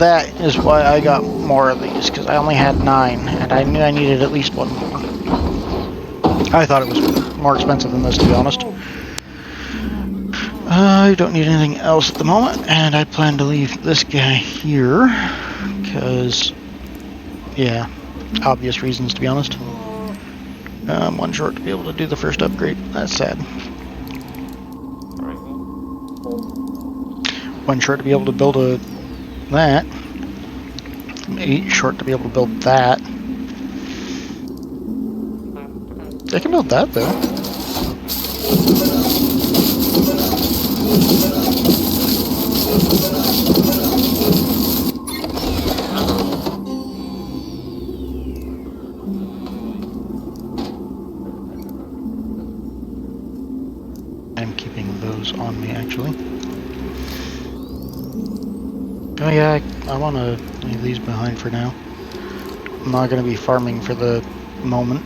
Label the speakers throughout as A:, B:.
A: that is why I got more of these, because I only had 9, and I knew I needed at least one more. I thought it was more expensive than this, to be honest. I don't need anything else at the moment, and I plan to leave this guy here, because, yeah, obvious reasons, to be honest. One short to be able to do the first upgrade. That's sad. One short to be able to build that. 8 short to be able to build that. I can build that though. I'm keeping those on me actually. Oh yeah, I want to leave these behind for now. I'm not going to be farming for the moment.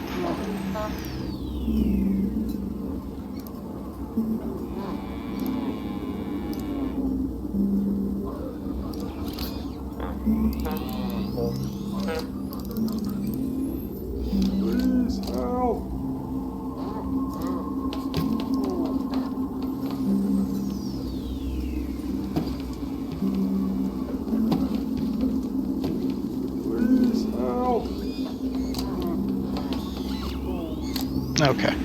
A: Okay.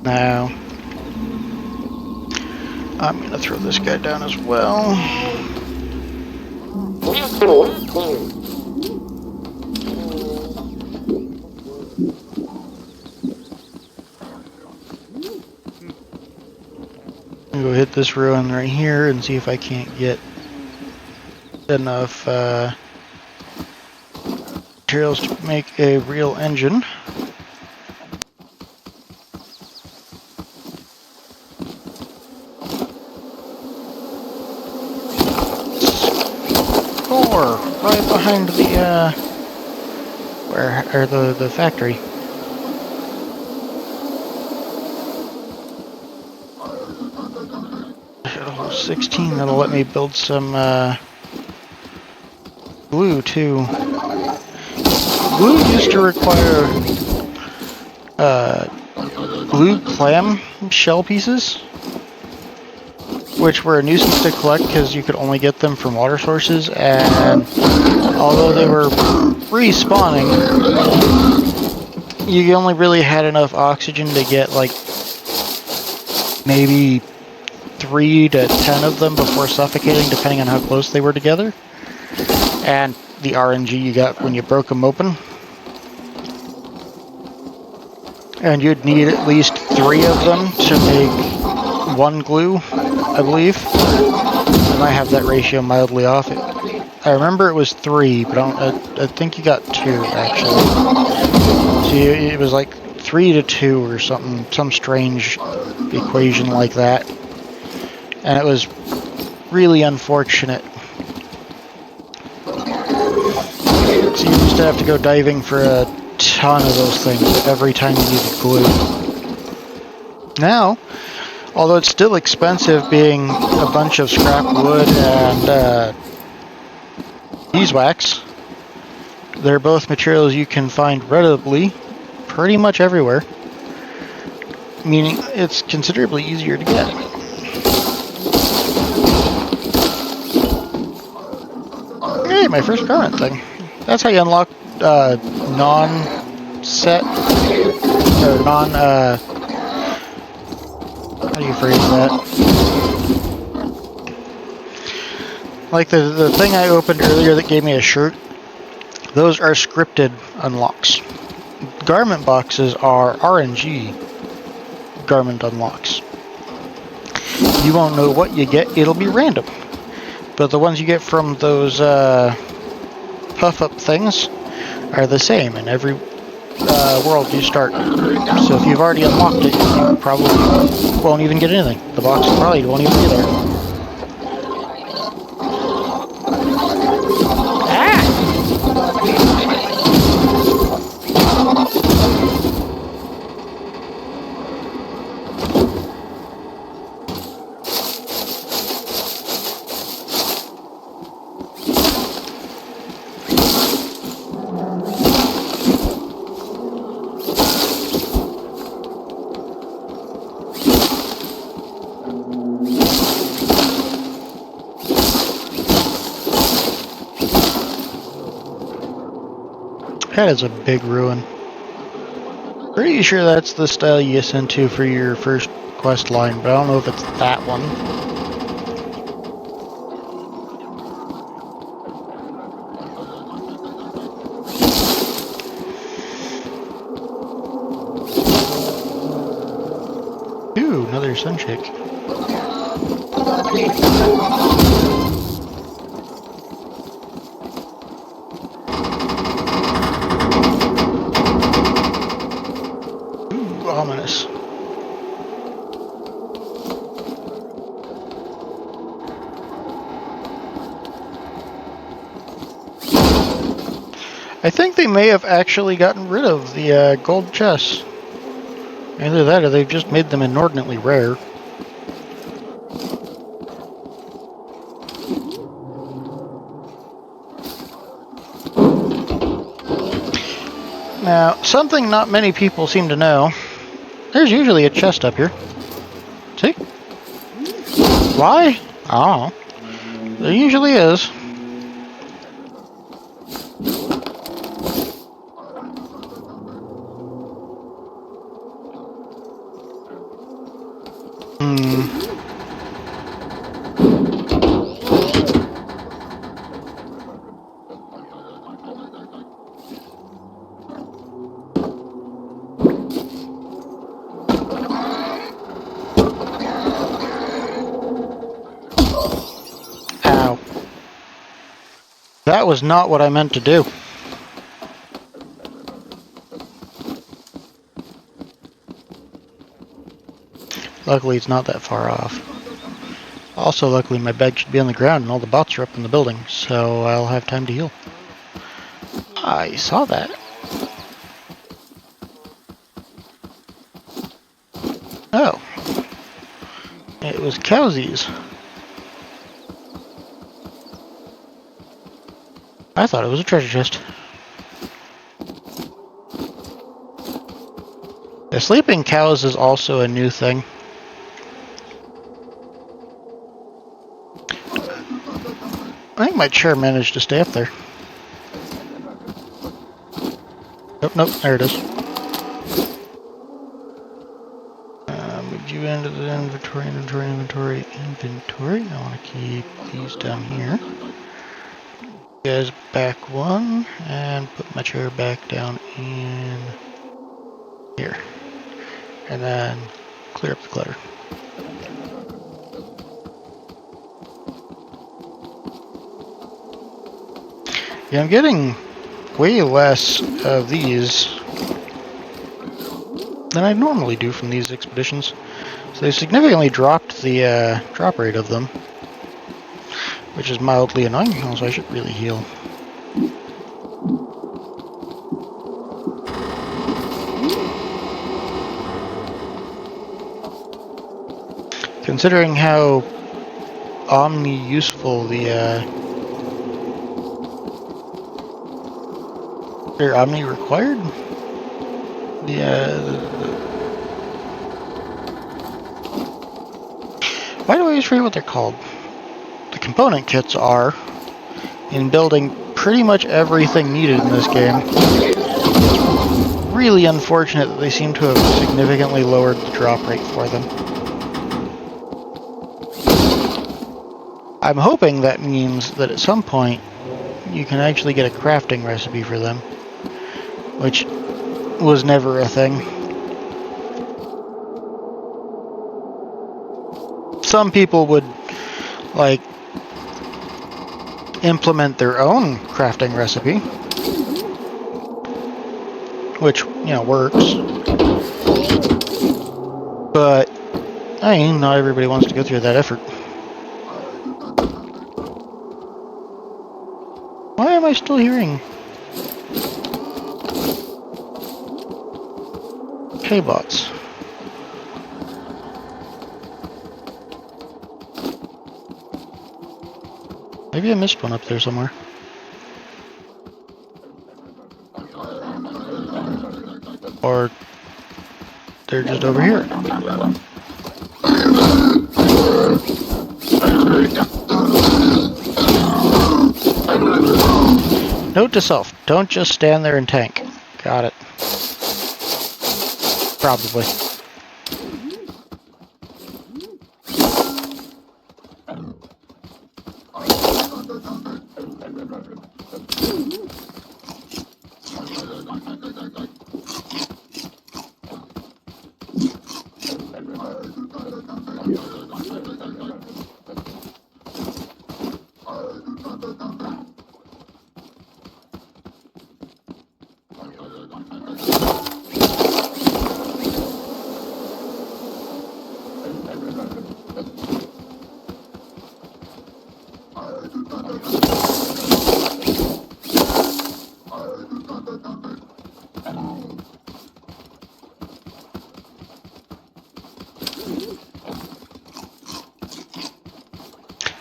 A: Now, I'm going to throw this guy down as well. I'm going to go hit this ruin right here and see if I can't get enough materials to make a real engine. Right behind the the factory. 16, that'll let me build some glue too. Glue used to require glue clam shell pieces, which were a nuisance to collect because you could only get them from water sources, and although they were respawning, you only really had enough oxygen to get like maybe 3 to 10 of them before suffocating, depending on how close they were together, and the RNG you got when you broke them open. And you'd need at least 3 of them to make 1 glue, I believe. I might have that ratio mildly off. I remember it was 3, but I think you got 2 actually. So it was like 3 to 2 or something, some strange equation like that. And it was really unfortunate. So you used to have to go diving for a ton of those things every time you needed glue. Now, although it's still expensive being a bunch of scrap wood and beeswax, they're both materials you can find readily pretty much everywhere, meaning it's considerably easier to get. Hey, my first garment thing. That's how you unlock non-set, or how do you phrase that? Like the thing I opened earlier that gave me a shirt, those are scripted unlocks. Garment boxes are RNG garment unlocks. You won't know what you get, it'll be random. But the ones you get from those puff-up things are the same in every world you start. So if you've already unlocked it, you probably won't even get anything. The box probably won't even be there. That is a big ruin. Pretty sure that's the style you ascend to for your first quest line, but I don't know if it's that one. Ooh, another sunshake. Ooh, ominous. I think they may have actually gotten rid of the gold chests. Either that or they've just made them inordinately rare. Now, something not many people seem to know. There's usually a chest up here. See? Why? I don't know. There usually is. Ow. That was not what I meant to do. Luckily, it's not that far off. Also, luckily, my bag should be on the ground and all the bots are up in the building, so I'll have time to heal. I saw that. Oh. It was Cowsies. I thought it was a treasure chest. The sleeping cows is also a new thing. I think my chair managed to stay up there. Nope, nope, there it is. Move you into the inventory. I want to keep these down here. You guys back one, and put my chair back down in here. And then clear up the clutter. Yeah, I'm getting way less of these than I normally do from these expeditions. So they significantly dropped the drop rate of them, which is mildly annoying, also I should really heal. Considering how omni-useful the or omni-required? Why do I always forget what they're called? The component kits are in building pretty much everything needed in this game. It's really unfortunate that they seem to have significantly lowered the drop rate for them. I'm hoping that means that at some point you can actually get a crafting recipe for them, which was never a thing. Some people would, like, implement their own crafting recipe, which, you know, works. But, I mean, not everybody wants to go through that effort. Why am I still hearing K-bots? Maybe I missed one up there somewhere. Or they're just over here. Note to self, don't just stand there and tank. Got it. Probably.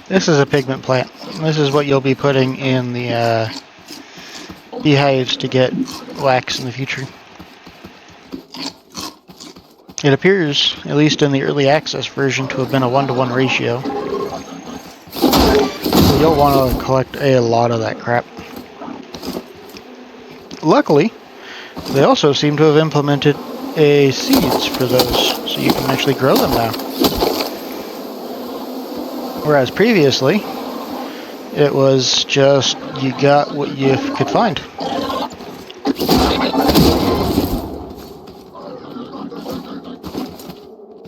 A: This is a pigment plant. This is what you'll be putting in the beehives to get wax in the future. It appears, at least in the early access version, to have been a 1-to-1 ratio. So you'll want to collect a lot of that crap. Luckily, they also seem to have implemented a seeds for those, so you can actually grow them now. Whereas previously, it was just you got what you could find.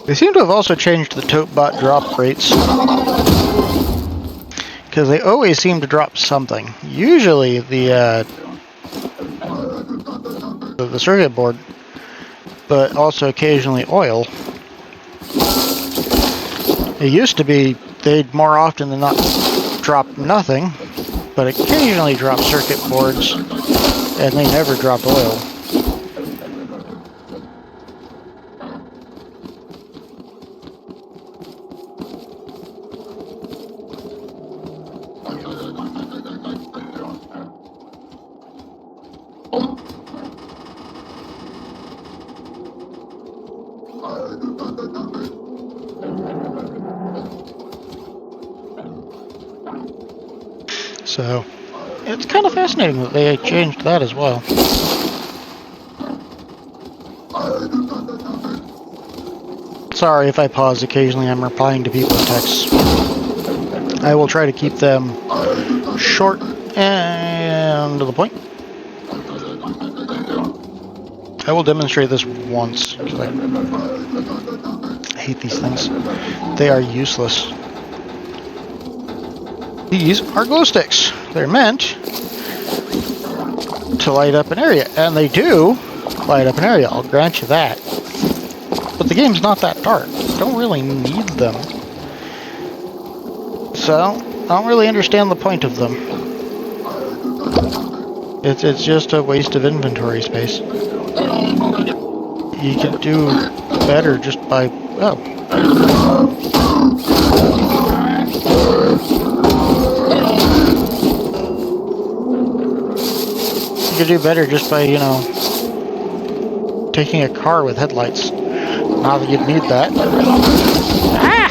A: They seem to have also changed the ToteBot drop rates, because they always seem to drop something. Usually the circuit board, but also occasionally oil. It used to be they'd more often than not drop nothing, but occasionally drop circuit boards, and they never dropped oil. So, it's kind of fascinating that they changed that as well. Sorry if I pause occasionally, I'm replying to people's texts. I will try to keep them short and to the point. I will demonstrate this once, because I hate these things. They are useless. These are glow sticks. They're meant to light up an area, and they do light up an area, I'll grant you that. But the game's not that dark. You don't really need them. So, I don't really understand the point of them. It's just a waste of inventory space. You could do better just by... oh. You could do better just by, you know, taking a car with headlights. Not that you'd need that. Ah!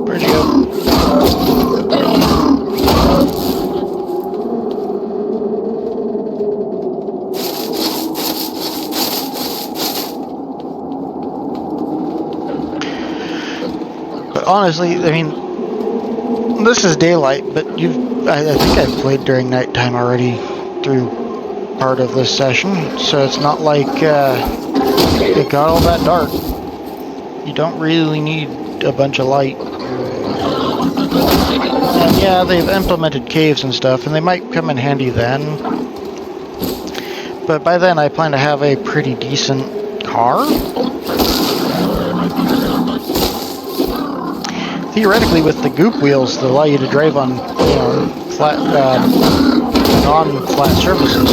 A: Where'd you go? But honestly, I mean, this is daylight, but I think I've played during nighttime already through part of this session, so it's not like it got all that dark. You don't really need a bunch of light. And yeah, they've implemented caves and stuff, and they might come in handy then. But by then I plan to have a pretty decent car. Theoretically, with the goop wheels that allow you to drive on, you know, flat, non-flat surfaces.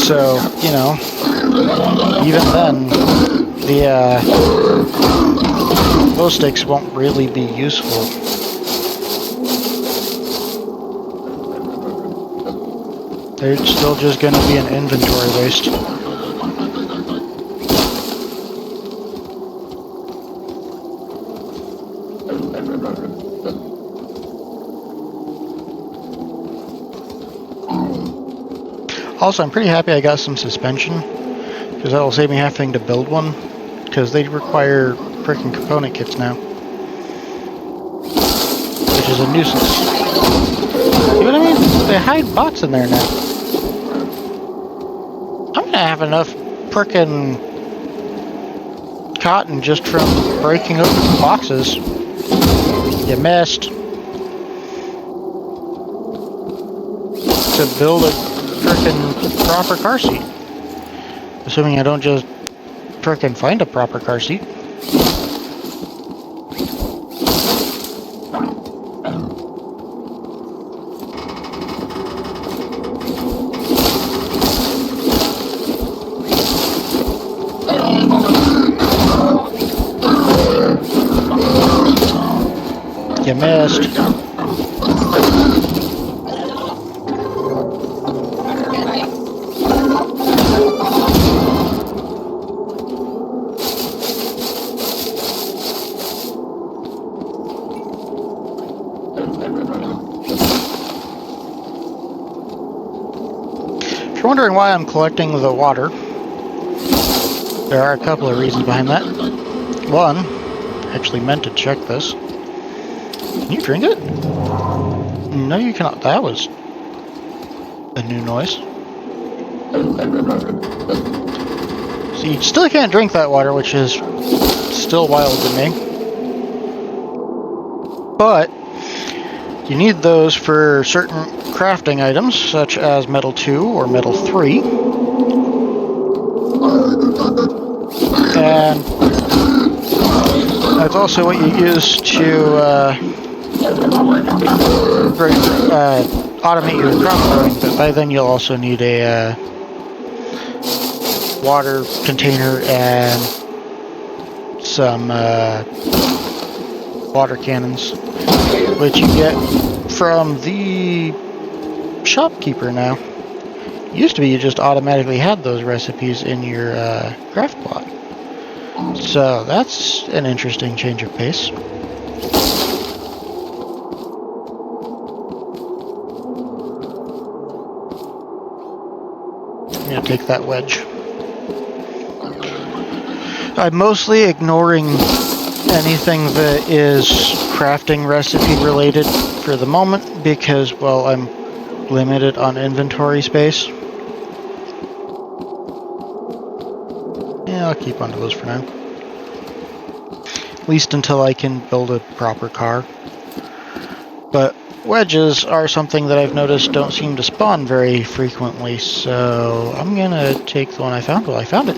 A: So, you know, even then, the glow sticks won't really be useful. They're still just going to be an inventory waste. Also, I'm pretty happy I got some suspension, because that will save me having to build one, because they require frickin' component kits now, which is a nuisance. See what I mean? They hide bots in there now. I'm gonna have enough frickin' cotton just from breaking open boxes. You missed. To build a frickin' proper car seat. Assuming I don't just frickin' find a proper car seat. You missed. If you're wondering why I'm collecting the water, there are a couple of reasons behind that. One, I actually meant to check this. Can you drink it? No, you cannot. That was a new noise. So you still can't drink that water, which is still wild to me. But you need those for certain crafting items, such as Metal 2 or Metal 3. And that's also what you use to automate your crop growing, but by then you'll also need a water container and some water cannons, which you get from the shopkeeper now. It used to be you just automatically had those recipes in your craft plot. So that's an interesting change of pace. I'm going to take that wedge. I'm mostly ignoring anything that is crafting recipe related for the moment because, well, I'm limited on inventory space. Yeah, I'll keep onto those for now. At least until I can build a proper car. But wedges are something that I've noticed don't seem to spawn very frequently, so I'm gonna take the one I found. Well, I found it.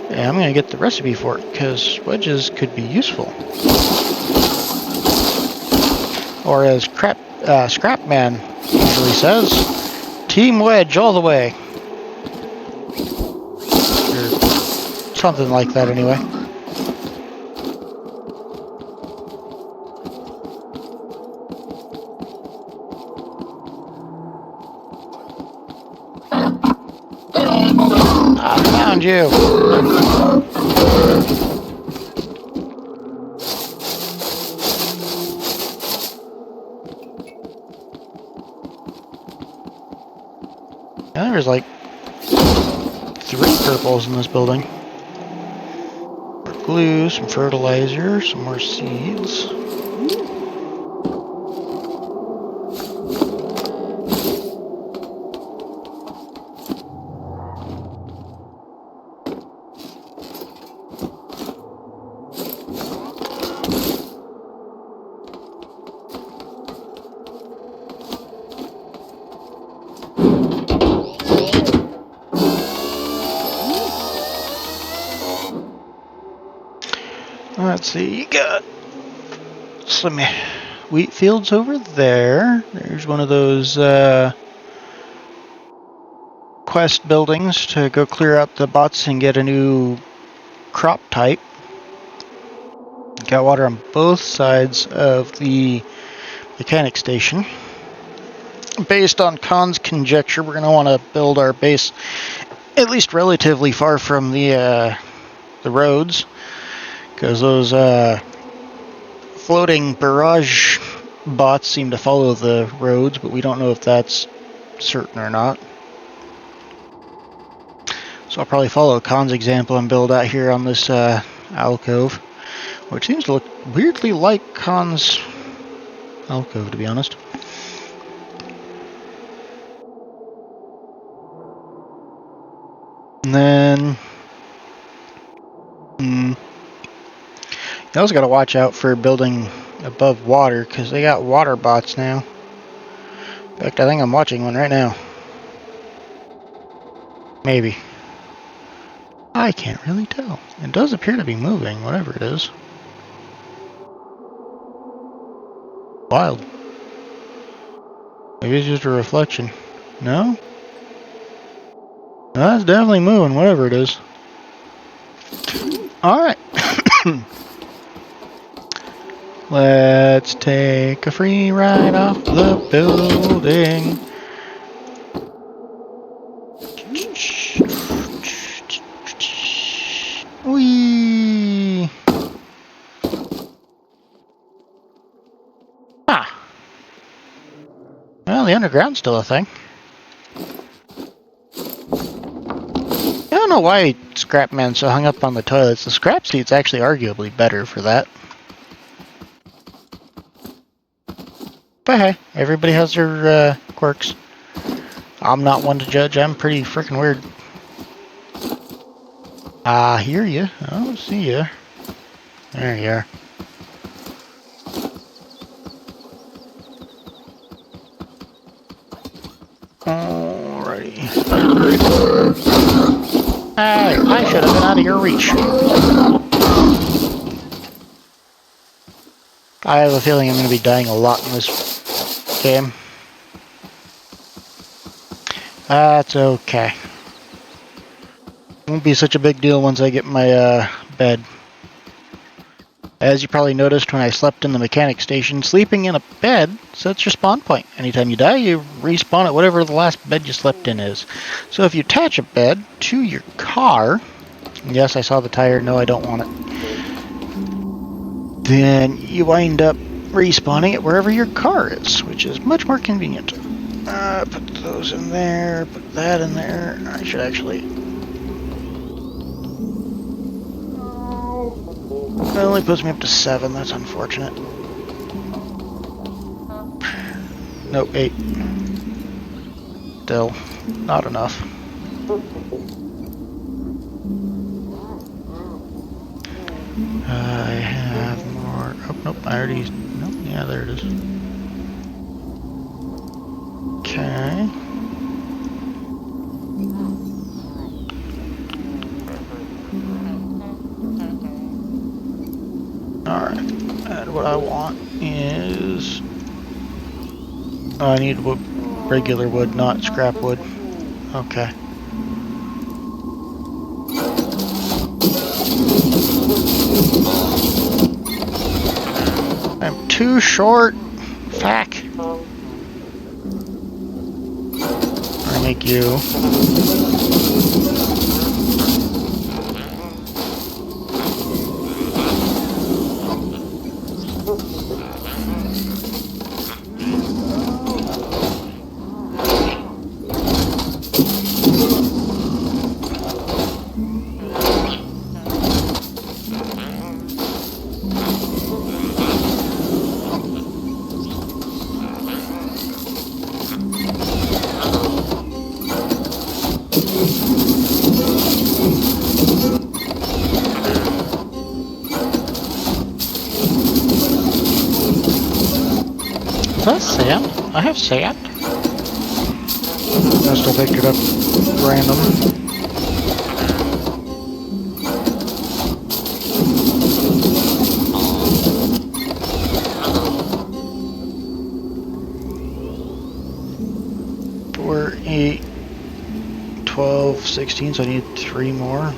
A: And I'm gonna get the recipe for it, because wedges could be useful. Or as Scrapman usually says, Team Wedge all the way. Or something like that anyway. I found you. There's like 3 purples in this building. Glue, some fertilizer, some more seeds. Let's see, you got some wheat fields over there. There's one of those quest buildings to go clear out the bots and get a new crop type. Got water on both sides of the mechanic station. Based on Khan's conjecture, we're going to want to build our base at least relatively far from the roads, because those floating barrage bots seem to follow the roads, but we don't know if that's certain or not. So I'll probably follow Khan's example and build out here on this alcove, which seems to look weirdly like Khan's alcove, to be honest. And then you also got to watch out for building above water, because they got water bots now. In fact, I think I'm watching one right now. Maybe. I can't really tell. It does appear to be moving, whatever it is. Wild. Maybe it's just a reflection. No? No, that's definitely moving, whatever it is. Alright. Let's take a free ride off the building. Whee! Ah. Well, the underground's still a thing. I don't know why Scrapman's so hung up on the toilets. The scrap seat's actually arguably better for that. But hey, everybody has their quirks. I'm not one to judge. I'm pretty freaking weird. I hear you. Oh, see ya. There you are. Alrighty. Hey, I should have been out of your reach. I have a feeling I'm going to be dying a lot in this game. That's okay. Won't be such a big deal once I get my bed. As you probably noticed when I slept in the mechanic station, sleeping in a bed sets your spawn point. Anytime you die, you respawn at whatever the last bed you slept in is. So if you attach a bed to your car, yes, I saw the tire, no, I don't want it, then you wind up respawning it wherever your car is, which is much more convenient. Put those in there, put that in there. I should actually... It only puts me up to 7, that's unfortunate. Nope, 8. Still, not enough. I have more... Oh, nope, I already... Nope, yeah, there it is. Okay. Alright, and what I want is... Oh, I need wood, regular wood, not scrap wood. Okay. I'm too short. Fuck. I make you. Is that sand? I have sand? I still picked it up random. We're 8, 12, 16, so I need 3 more.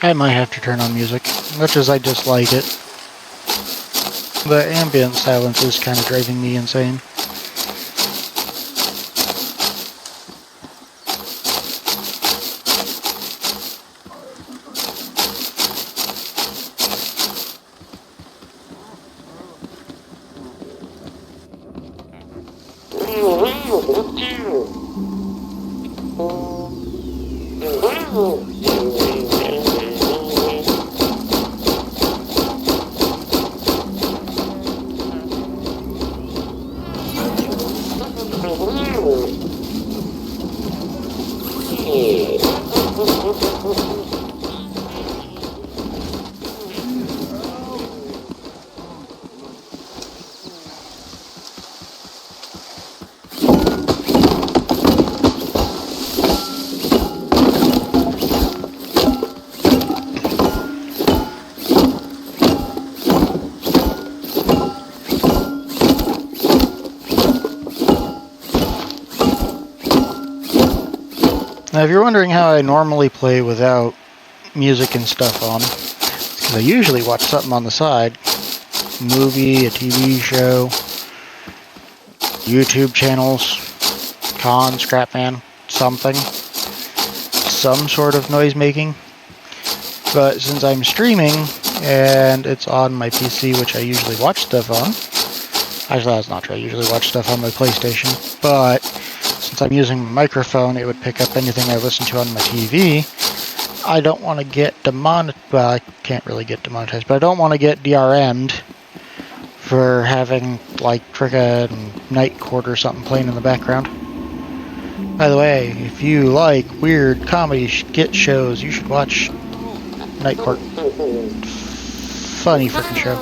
A: I might have to turn on music, much as I dislike it. The ambient silence is kind of driving me insane. Now, if you're wondering how I normally play without music and stuff on, it's because I usually watch something on the side. Movie, a TV show, YouTube channels, Con, Scrapman, something. Some sort of noise making. But since I'm streaming, and it's on my PC, which I usually watch stuff on. Actually, that's not true. I usually watch stuff on my PlayStation. But since I'm using my microphone, it would pick up anything I listen to on my TV. I don't want to get demonetized. Well, I can't really get demonetized, but I don't want to get DRM'd for having, like, Trigga and Night Court or something playing in the background. By the way, if you like weird comedy skit shows, you should watch Night Court. Funny freaking show.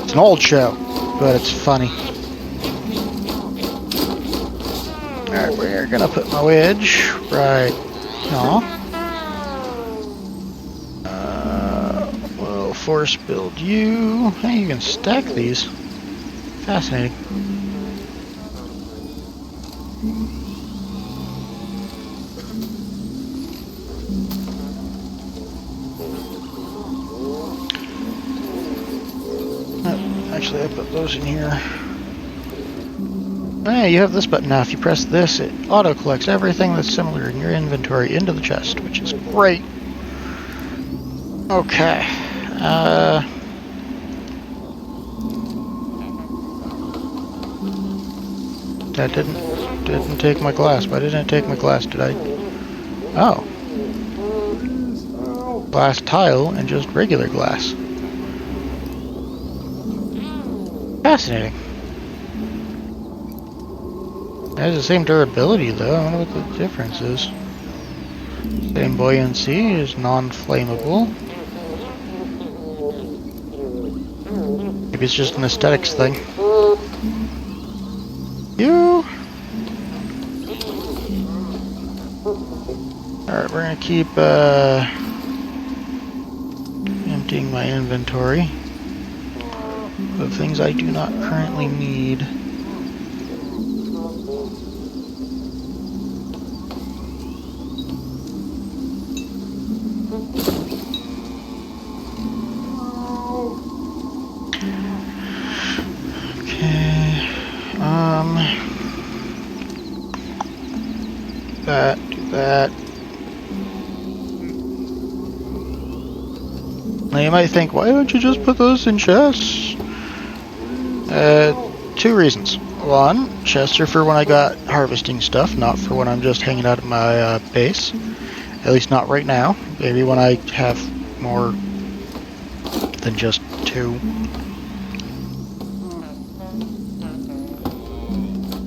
A: It's an old show, but it's funny. Alright, we're gonna put my wedge right here. We'll force build you. Hey, you can stack these. Fascinating. Actually, I put those in here. Hey, you have this button now. If you press this, it auto-collects everything that's similar in your inventory into the chest, which is great. Okay. That didn't take my glass. Why didn't it take my glass? Did I? Oh. Glass tile and just regular glass. Fascinating. It has the same durability though. I wonder what the difference is. Same buoyancy, is non-flammable. Maybe it's just an aesthetics thing. You. Alright, we're gonna keep emptying my inventory of things I do not currently need. Do that. Now you might think, why don't you just put those in chests? Two reasons. One, chests are for when I got harvesting stuff, not for when I'm just hanging out at my base. At least not right now. Maybe when I have more than just two.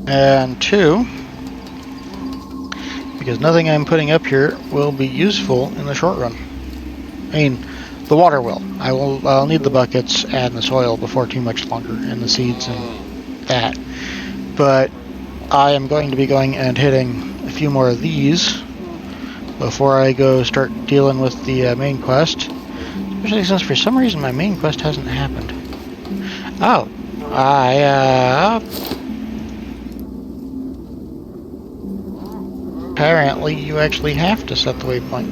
A: And two, because nothing I'm putting up here will be useful in the short run. I mean, the water will. I'll need the buckets and the soil before too much longer, and the seeds and that. But I am going to be going and hitting a few more of these before I go start dealing with the main quest. Especially since for some reason my main quest hasn't happened. Oh, apparently you actually have to set the waypoint.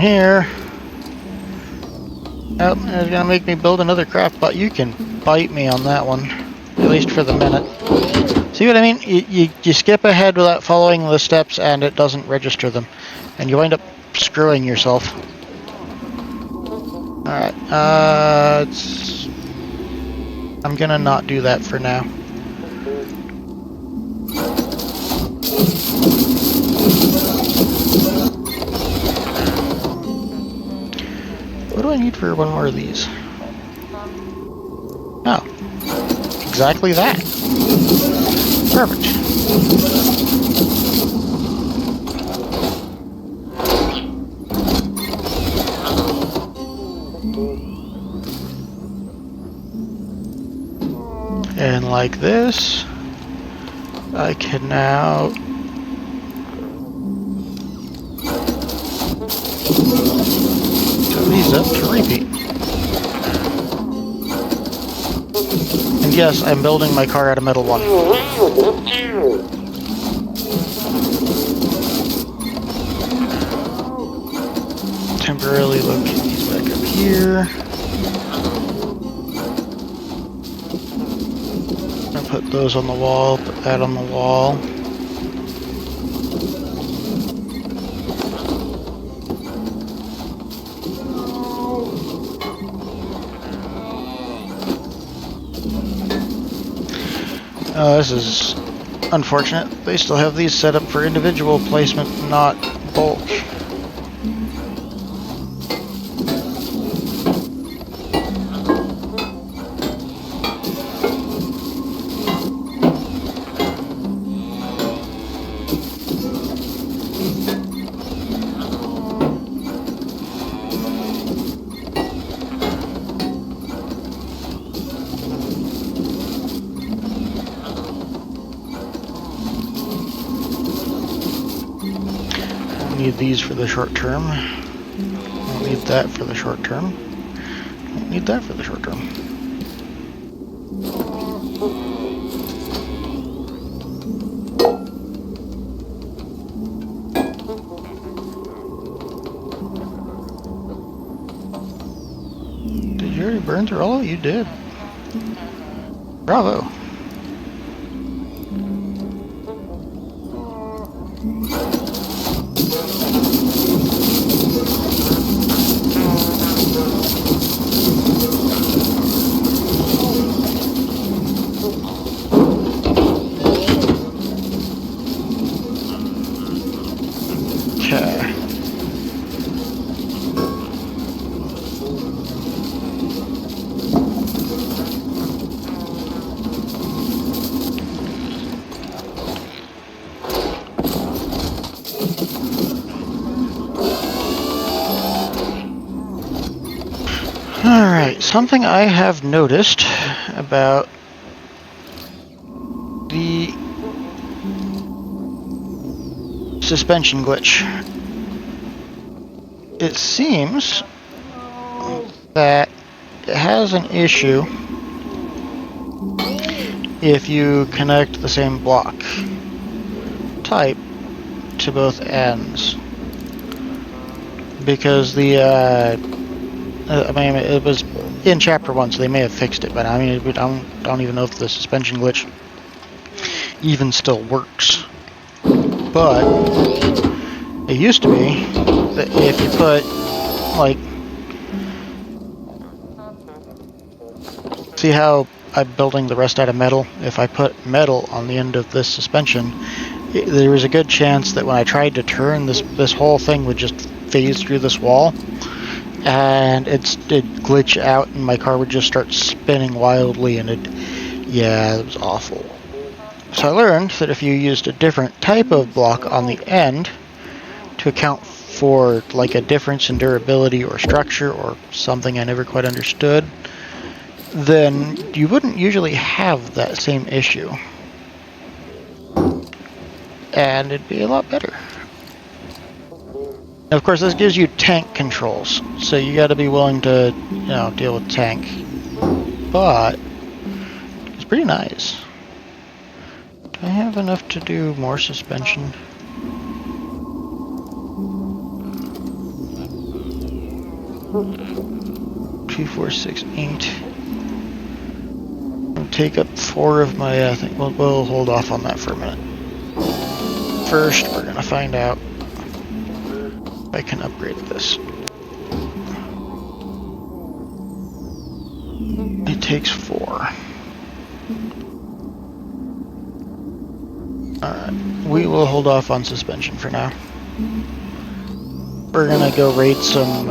A: from here. Oh, it's gonna make me build another craft, but you can bite me on that one, at least for the minute. See what I mean? You skip ahead without following the steps, and it doesn't register them, and you wind up screwing yourself. All right, I'm gonna not do that for now. What do I need for one more of these? Oh, exactly that. Perfect. And like this, I can now set these up to repeat. And yes, I'm building my car out of metal one. Temporarily locate these back up here. I'll put those on the wall, put that on the wall. This is unfortunate. They still have these set up for individual placement, not bulk. Need these for the short term. Don't need that for the short term. Don't need that for the short term. Did you already burn through all of it? You did. Bravo. Alright, something I have noticed about the suspension glitch. It seems that it has an issue if you connect the same block type to both ends. Because the I mean, it was in Chapter 1, so they may have fixed it, but I mean, I don't even know if the suspension glitch even still works. But it used to be that if you put, like, see how I'm building the rest out of metal? If I put metal on the end of this suspension, there was a good chance that when I tried to turn, this whole thing would just phase through this wall. And it'd glitch out, and my car would just start spinning wildly, and it was awful. So I learned that if you used a different type of block on the end to account for like a difference in durability or structure or something I never quite understood, then you wouldn't usually have that same issue. And it'd be a lot better. Of course, this gives you tank controls, so you got to be willing to, deal with tank. But it's pretty nice. Do I have enough to do more suspension? 2, 4, 6, 8. I'll take up 4 of my thing. We'll hold off on that for a minute. First, we're gonna find out if I can upgrade this. It takes 4. Alright, we will hold off on suspension for now. We're gonna go raid some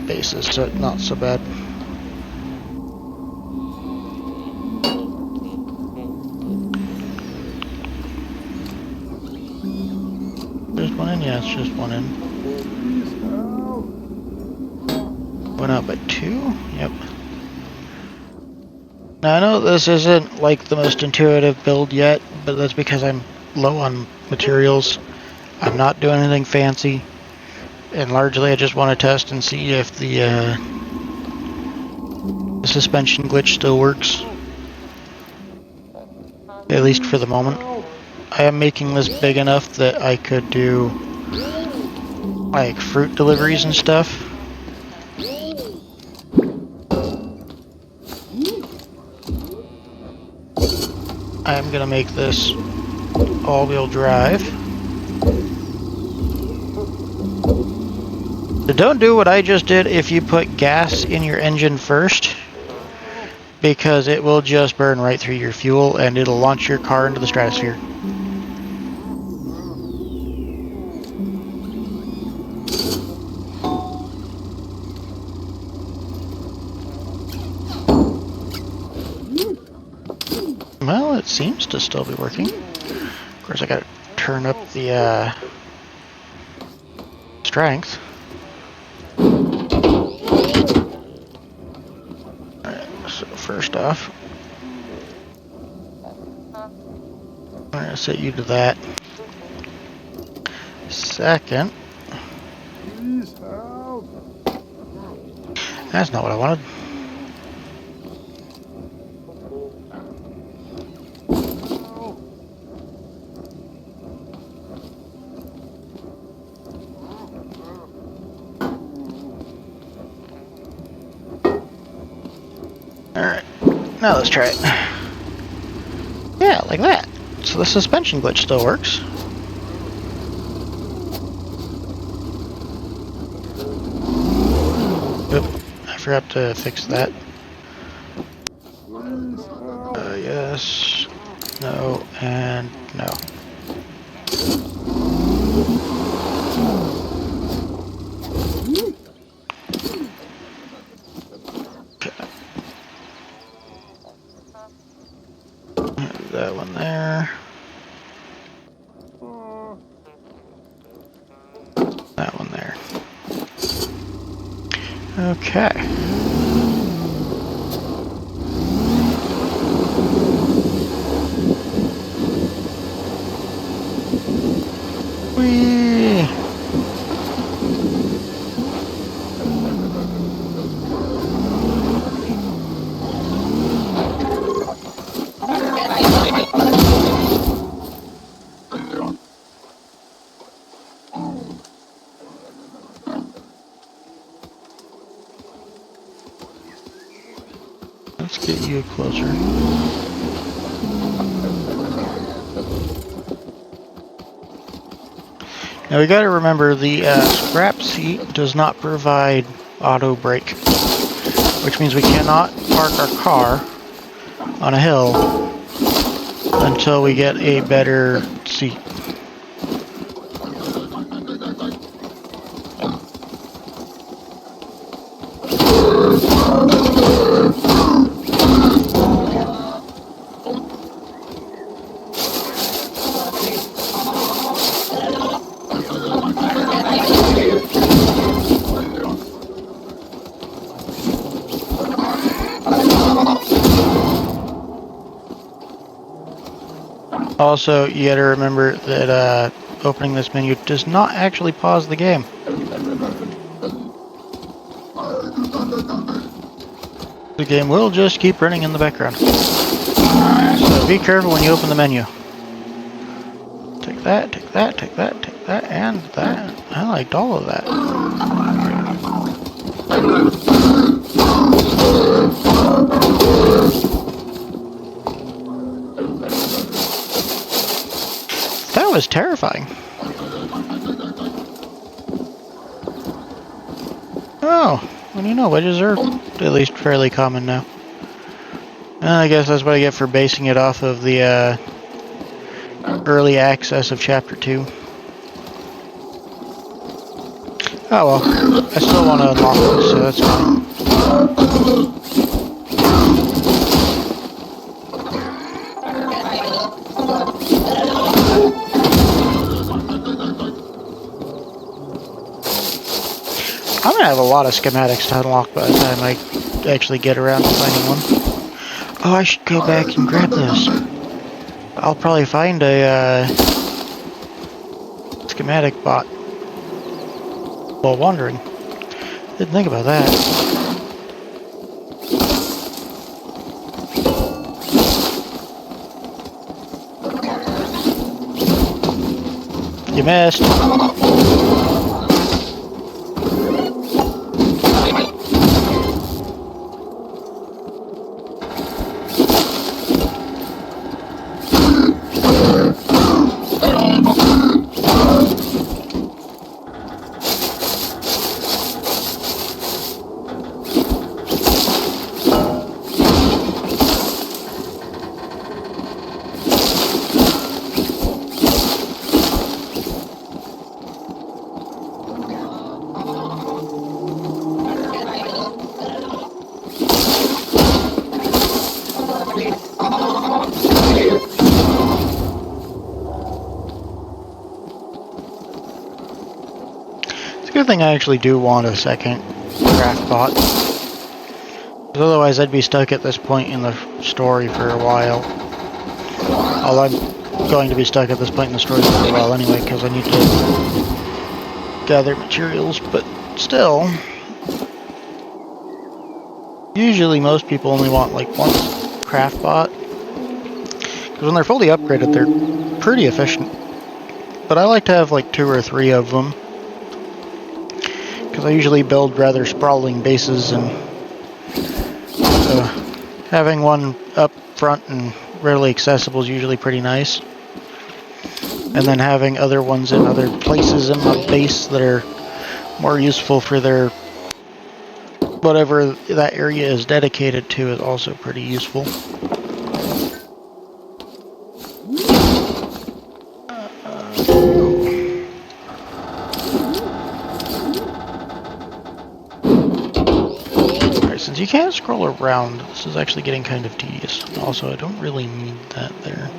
A: bases, so not so bad. There's one in? Yeah, it's just one in. Went out by 2? Yep. Now I know this isn't like the most intuitive build yet, but that's because I'm low on materials. I'm not doing anything fancy. And largely I just want to test and see if the suspension glitch still works. At least for the moment. I am making this big enough that I could do like fruit deliveries and stuff. I'm gonna make this all-wheel drive. So don't do what I just did if you put gas in your engine first, because it will just burn right through your fuel and it'll launch your car into the stratosphere. Well, it seems to still be working. Of course, I gotta turn up the strength. Alright, so first off, I'm gonna set you to that. Second, that's not what I wanted. Alright, now let's try it. Yeah, like that. So the suspension glitch still works. Oop, I forgot to fix that. Yes, no, and no. That one there. That one there. Okay. Whee! Let's get you closer. Now we gotta remember the scrap seat does not provide auto brake, which means we cannot park our car on a hill until we get a better seat. Also, you gotta remember that opening this menu does not actually pause the game. The game will just keep running in the background. So be careful when you open the menu. Take that, take that, take that, take that, and that. I liked all of that. That was terrifying. Oh, well, you know, wedges are at least fairly common now. I guess that's what I get for basing it off of the early access of Chapter 2. Oh well, I still want to unlock this, so that's fine. I'm gonna have a lot of schematics to unlock by the time I actually get around to finding one. Oh, I should go back and grab this. I'll probably find a schematic bot while wandering. Didn't think about that. You missed. Good thing I actually do want a second craft bot. Because otherwise I'd be stuck at this point in the story for a while. Although I'm going to be stuck at this point in the story for a while anyway, because I need to gather materials, but still. Usually most people only want like one craft bot. Because when they're fully upgraded, they're pretty efficient. But I like to have like 2 or 3 of them. Because I usually build rather sprawling bases, and having one up front and readily accessible is usually pretty nice. And then having other ones in other places in the base that are more useful for their whatever that area is dedicated to is also pretty useful. Since you can't scroll around, this is actually getting kind of tedious. Also, I don't really need that there.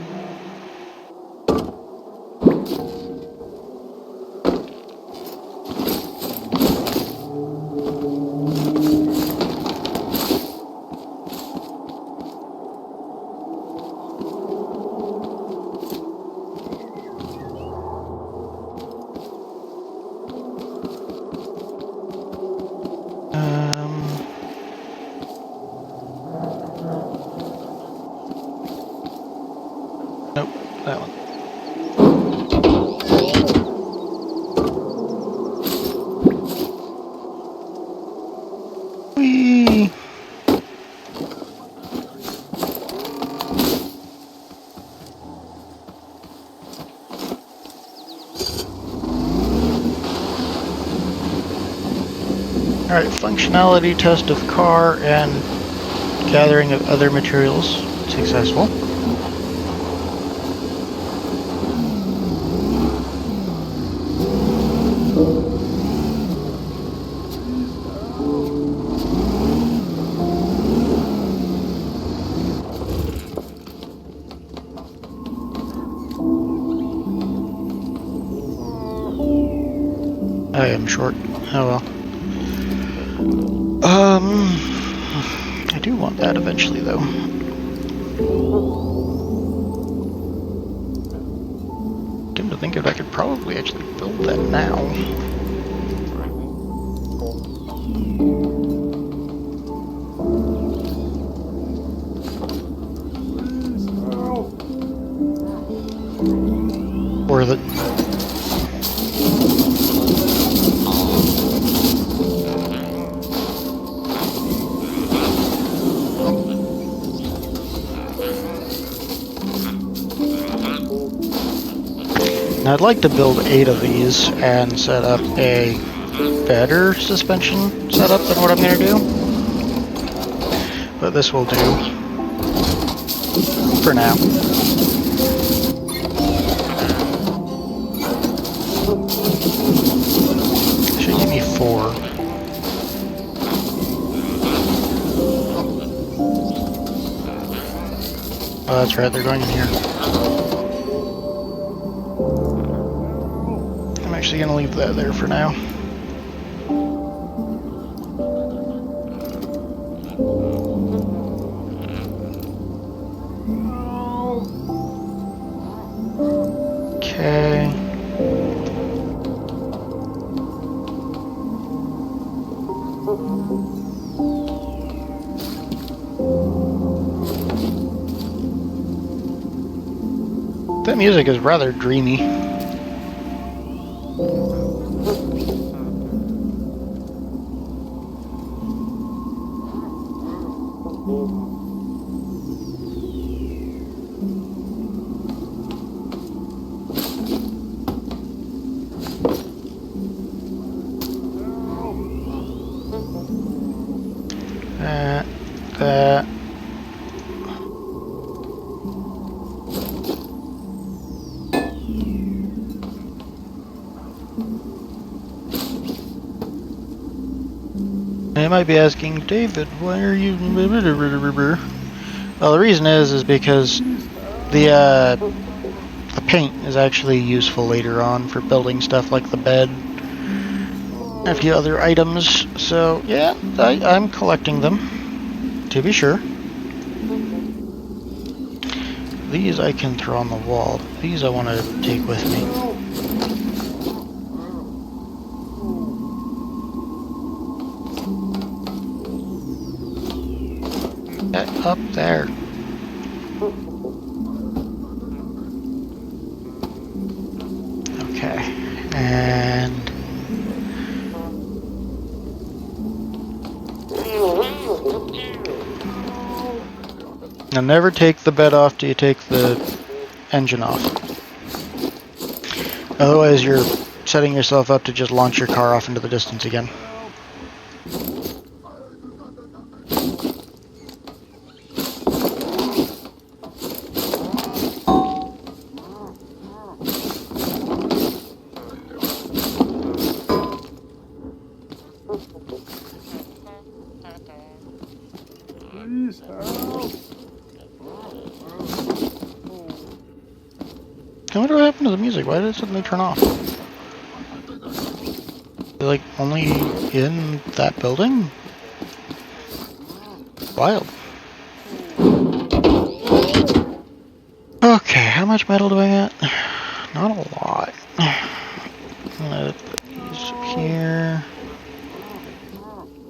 A: Nope, that one. Whee! Alright, functionality test of car and gathering of other materials successful. I am short. Oh well. I do want that eventually, though. Come to think of it, I could probably actually build that now. Worth it. I'd like to build 8 of these and set up a better suspension setup than what I'm going to do. But this will do for now. Should give me 4. Oh, that's right, they're going in here. I'm actually going to leave that there for now. Okay. That music is rather dreamy. That. I might be asking, David, why are you... Well, the reason is because the paint is actually useful later on for building stuff like the bed and a few other items. So, yeah, I'm collecting them, to be sure. These I can throw on the wall. These I want to take with me. Get up there. Okay, and now never take the bed off till you take the engine off. Otherwise you're setting yourself up to just launch your car off into the distance again.
B: Please help.
A: Hey, what happened to the music? Why did it suddenly turn off? Like, only in that building? Wild. Okay, how much metal do I get? Not a lot. I'm gonna put these up here.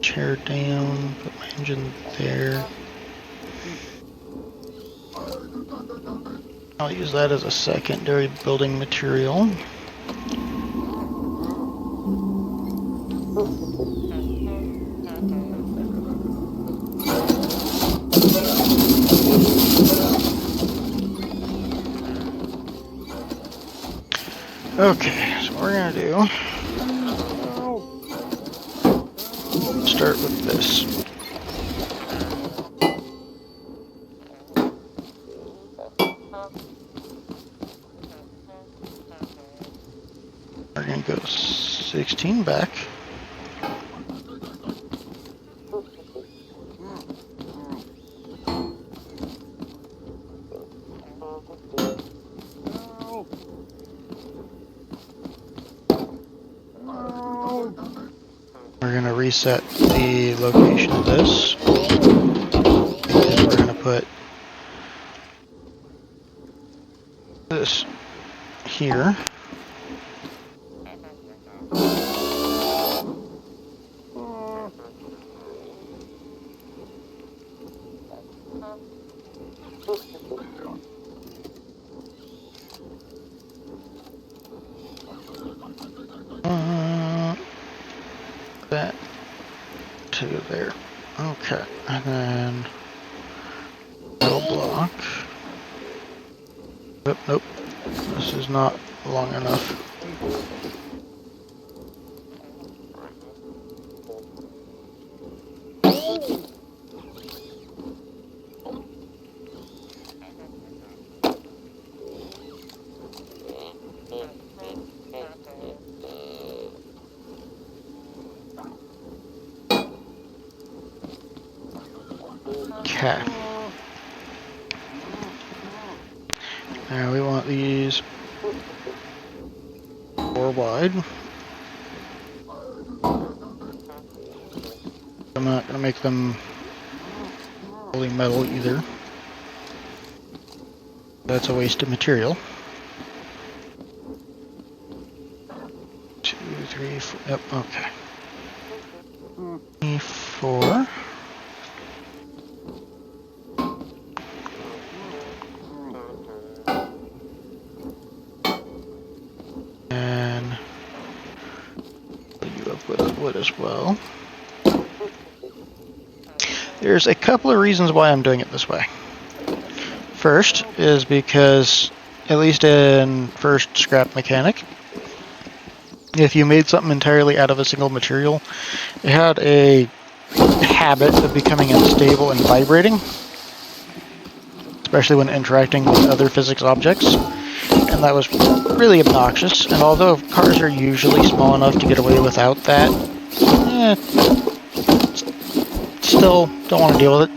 A: Chair down, put my engine there. I'll use that as a secondary building material. Okay, so what we're gonna do, start with this. We're gonna go 16 back. We're gonna reset the location of this. And we're gonna put this here. That to there. Okay, and then metal block. Nope, nope. This is not long enough. Okay. Now we want these 4 wide. I'm not going to make them fully metal either. That's a waste of material. 2, 3, 4. Yep, okay. 4. And fill you up with wood as well. There's a couple of reasons why I'm doing it this way. First is because, at least in first Scrap Mechanic, if you made something entirely out of a single material, it had a habit of becoming unstable and vibrating, especially when interacting with other physics objects, and that was really obnoxious. And although cars are usually small enough to get away without that, still don't want to deal with it.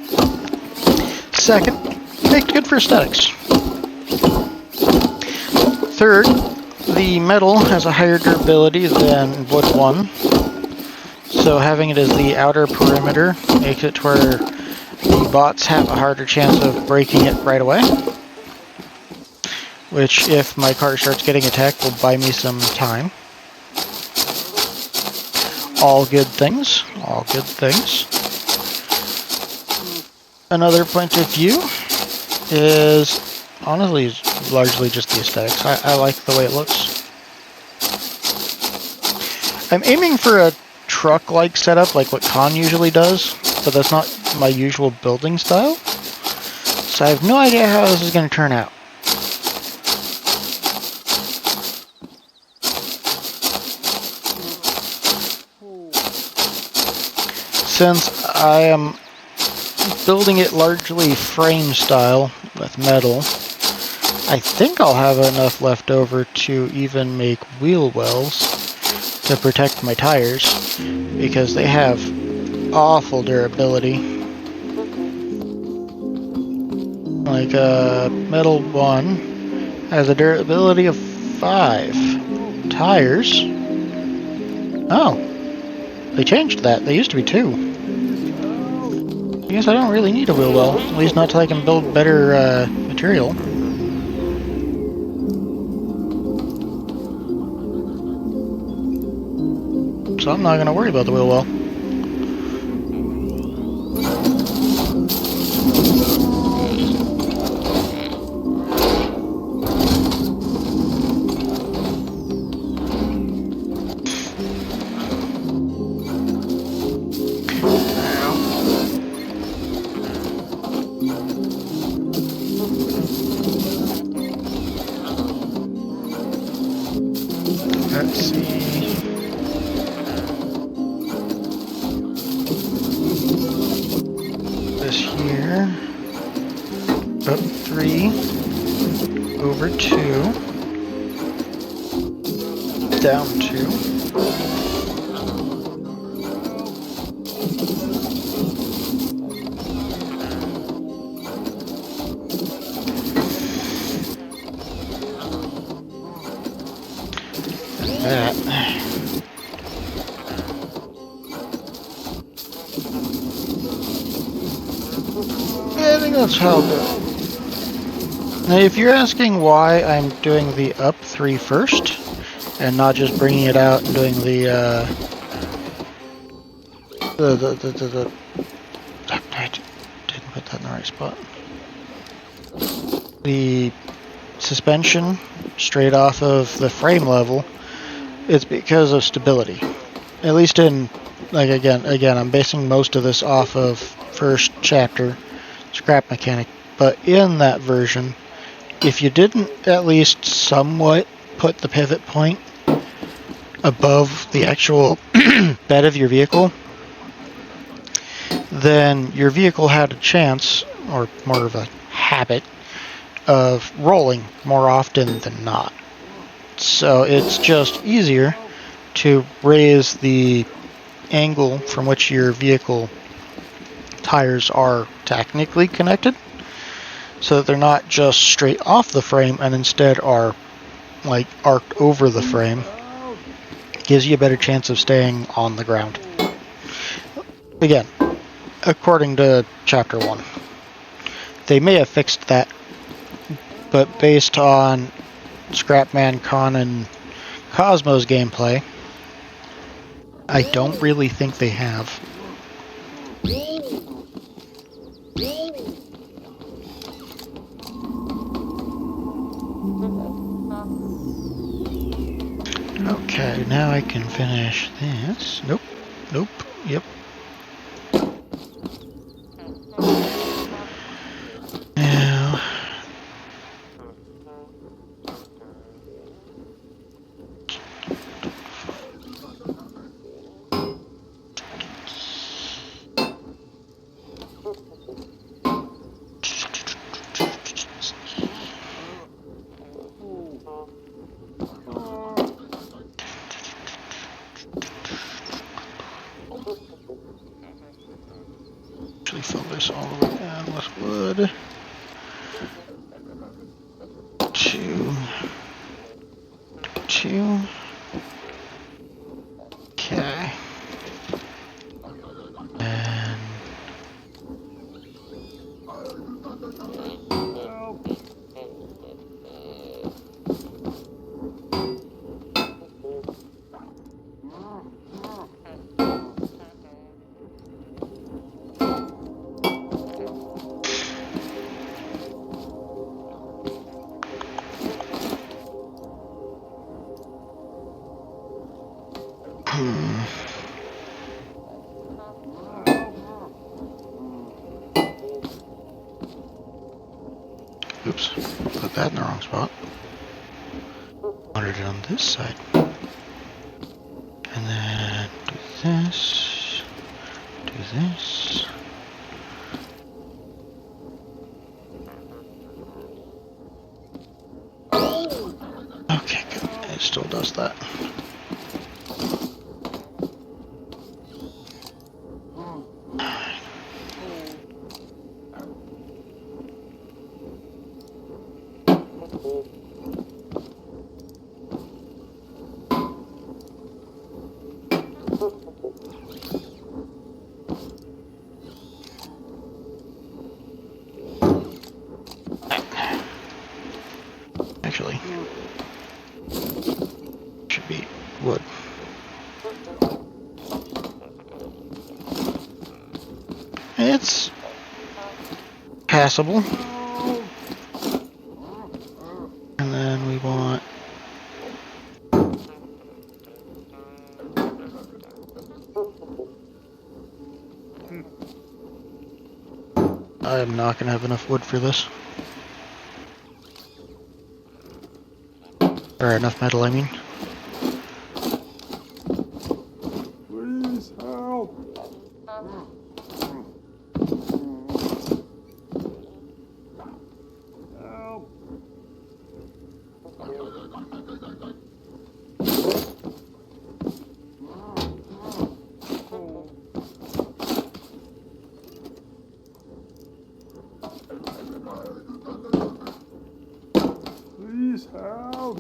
A: Second, it's good for aesthetics. Third, the metal has a higher durability than wood 1, so having it as the outer perimeter makes it to where the bots have a harder chance of breaking it right away, which, if my car starts getting attacked, will buy me some time. All good things. All good things. Another point of view is, honestly, largely just the aesthetics. I like the way it looks. I'm aiming for a truck-like setup like what Con usually does, but that's not my usual building style. So I have no idea how this is going to turn out. Since I am building it largely frame style with metal, I think I'll have enough left over to even make wheel wells to protect my tires, because they have awful durability. Like metal 1 has a durability of 5. Tires, oh, they changed that. They used to be 2. I guess I don't really need a wheel well, at least not till I can build better material. So I'm not going to worry about the wheel well. Let's see. This here. Up 3. Over 2. Down 2. That. Yeah, I think that's how I'll do it. Now, if you're asking why I'm doing the up 3 first, and not just bringing it out and doing the I didn't put that in the right spot. The suspension straight off of the frame level, it's because of stability. At least in, like, again, I'm basing most of this off of first chapter, Scrap Mechanic. But in that version, if you didn't at least somewhat put the pivot point above the actual bed of your vehicle, then your vehicle had a chance, or more of a habit, of rolling more often than not. So it's just easier to raise the angle from which your vehicle tires are technically connected, so that they're not just straight off the frame and instead are like arced over the frame. Gives you a better chance of staying on the ground. Again, according to Chapter 1. They may have fixed that, but based on Scrapman, Con, and Cosmo's gameplay, I don't really think they have. Okay, now I can finish this. Nope. Nope. Yep. Now... actually fill this all the way down with wood. 2. Okay. And oops, put that in the wrong spot. Wanted it on this side. And then do this. Do this. Okay, good. It still does that. Actually, should be wood. It's passable. And then we want I am not going to have enough wood for this. Or enough metal, I mean.
B: Please help. Help. Please help.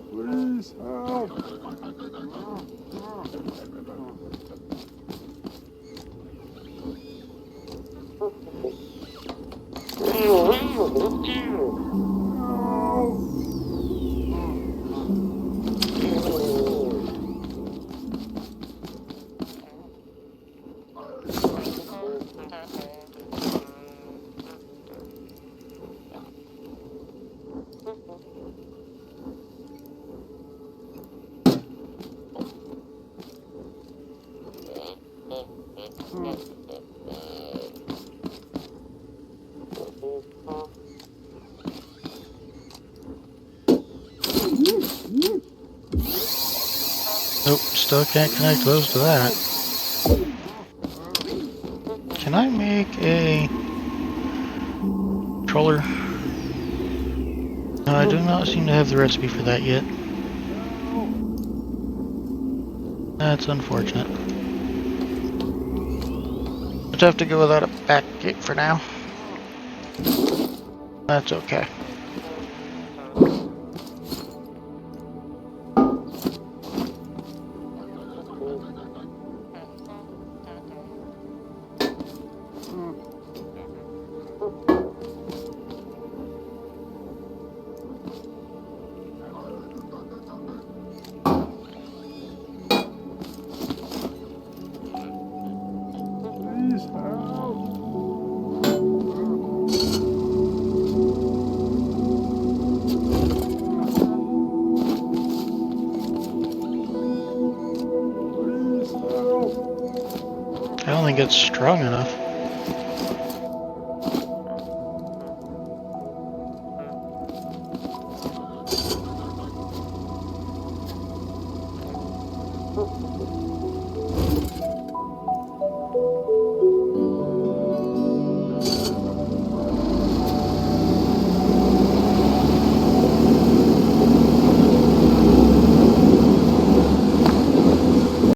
B: Please help.
A: Nope, still can't connect those to that. Can I make a controller? No, I do not seem to have the recipe for that yet. That's unfortunate. Let's have to go without a back gate for now. That's okay.
B: Please help. Please help.
A: I don't think it's strong enough.